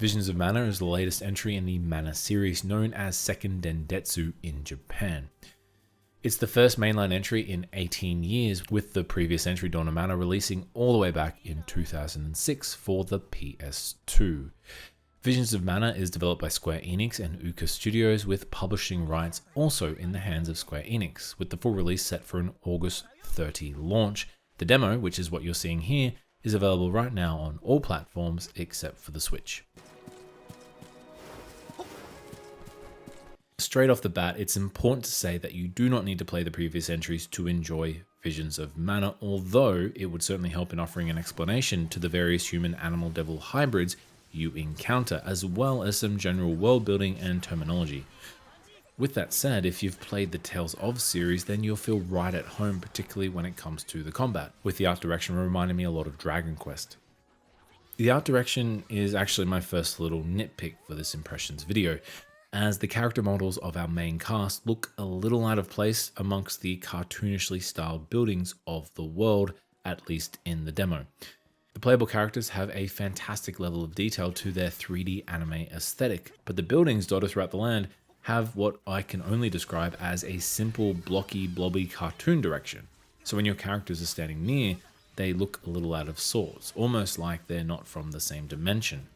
Visions of Mana is the latest entry in the Mana series known as Second Dendetsu in Japan. It's the first mainline entry in 18 years, with the previous entry Dawn of Mana releasing all the way back in 2006 for the PS2. Visions of Mana is developed by Square Enix and Uka Studios, with publishing rights also in the hands of Square Enix, with the full release set for an August 30 launch. The demo, which is what you're seeing here, is available right now on all platforms except for the Switch. Straight off the bat, it's important to say that you do not need to play the previous entries to enjoy Visions of Mana, although it would certainly help in offering an explanation to the various human-animal devil hybrids you encounter, as well as some general world building and terminology. With that said, if you've played the Tales of series, then you'll feel right at home, particularly when it comes to the combat, with the art direction reminding me a lot of Dragon Quest. The art direction is actually my first little nitpick for this impressions video, as the character models of our main cast look a little out of place amongst the cartoonishly styled buildings of the world, at least in the demo. The playable characters have a fantastic level of detail to their 3D anime aesthetic, but the buildings dotted throughout the land have what I can only describe as a simple blocky blobby cartoon direction. So when your characters are standing near, they look a little out of sorts, almost like they're not from the same dimension.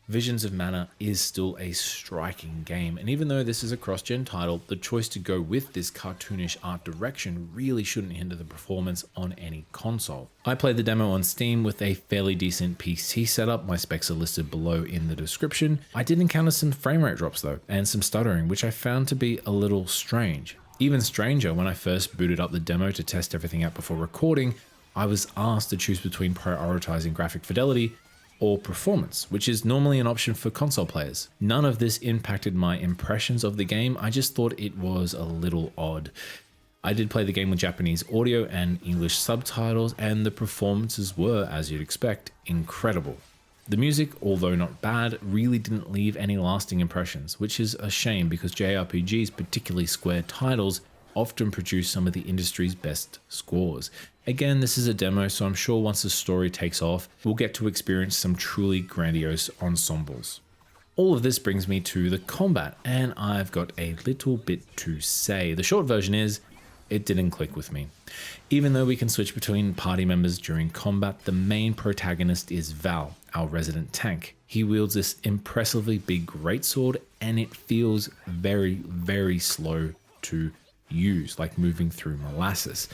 Visions of Mana is still a striking game, and even though this is a cross-gen title, the choice to go with this cartoonish art direction really shouldn't hinder the performance on any console. I played the demo on Steam with a fairly decent PC setup, my specs are listed below in the description. I did encounter some frame rate drops though, and some stuttering, which I found to be a little strange. Even stranger, when I first booted up the demo to test everything out before recording, I was asked to choose between prioritizing graphic fidelity or performance, which is normally an option for console players. None of this impacted my impressions of the game, I just thought it was a little odd. I did play the game with Japanese audio and English subtitles, and the performances were, as you'd expect, incredible. The music, although not bad, really didn't leave any lasting impressions, which is a shame because JRPGs, particularly Square titles, often produce some of the industry's best scores. Again, this is a demo, so I'm sure once the story takes off, we'll get to experience some truly grandiose ensembles. All of this brings me to the combat, and I've got a little bit to say. The short version is, it didn't click with me. Even though we can switch between party members during combat, the main protagonist is Val, our resident tank. He wields this impressively big greatsword, and it feels very, very slow to use, like moving through molasses.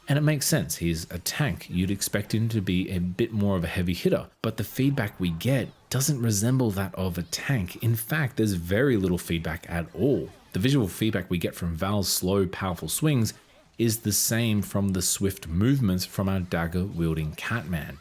And it makes sense, he's a tank, you'd expect him to be a bit more of a heavy hitter, but the feedback we get doesn't resemble that of a tank. In fact, there's very little feedback at all. The visual feedback we get from Val's slow, powerful swings is the same from the swift movements from our dagger-wielding Catman.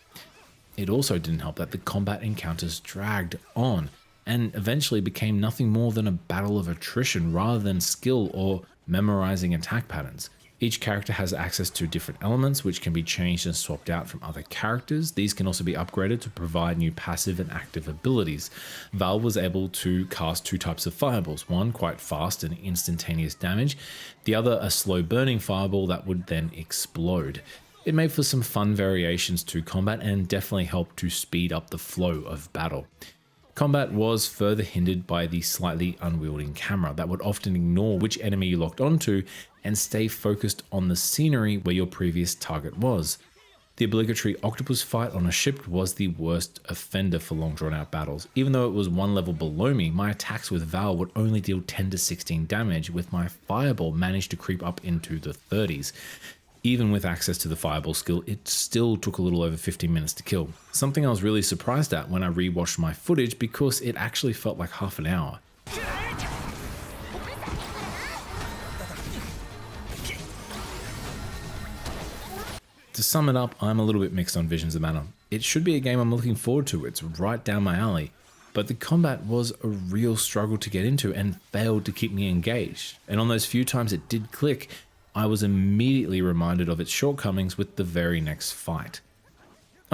It also didn't help that the combat encounters dragged on, and eventually became nothing more than a battle of attrition rather than skill or memorizing attack patterns. Each character has access to different elements which can be changed and swapped out from other characters. These can also be upgraded to provide new passive and active abilities. Val was able to cast two types of fireballs, one quite fast and instantaneous damage, the other a slow burning fireball that would then explode. It made for some fun variations to combat and definitely helped to speed up the flow of battle. Combat was further hindered by the slightly unwieldy camera that would often ignore which enemy you locked onto and stay focused on the scenery where your previous target was. The obligatory octopus fight on a ship was the worst offender for long drawn out battles. Even though it was one level below me, my attacks with Val would only deal 10 to 16 damage, with my fireball managed to creep up into the 30s. Even with access to the fireball skill, it still took a little over 15 minutes to kill. Something I was really surprised at when I rewatched my footage because it actually felt like half an hour. To sum it up, I'm a little bit mixed on Visions of Mana. It should be a game I'm looking forward to, it's right down my alley, but the combat was a real struggle to get into and failed to keep me engaged. And on those few times it did click, I was immediately reminded of its shortcomings with the very next fight.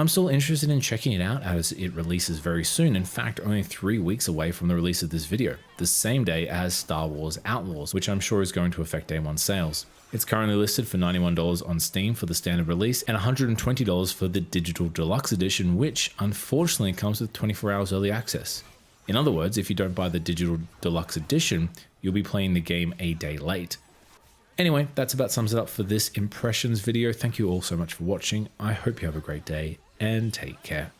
I'm still interested in checking it out as it releases very soon. In fact, only 3 weeks away from the release of this video, the same day as Star Wars Outlaws, which I'm sure is going to affect day one sales. It's currently listed for $91 on Steam for the standard release and $120 for the digital deluxe edition, which unfortunately comes with 24 hours early access. In other words, if you don't buy the digital deluxe edition, you'll be playing the game a day late. Anyway, that's about sums it up for this impressions video. Thank you all so much for watching. I hope you have a great day and take care.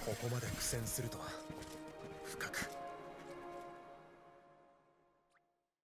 ここまで苦戦するとは。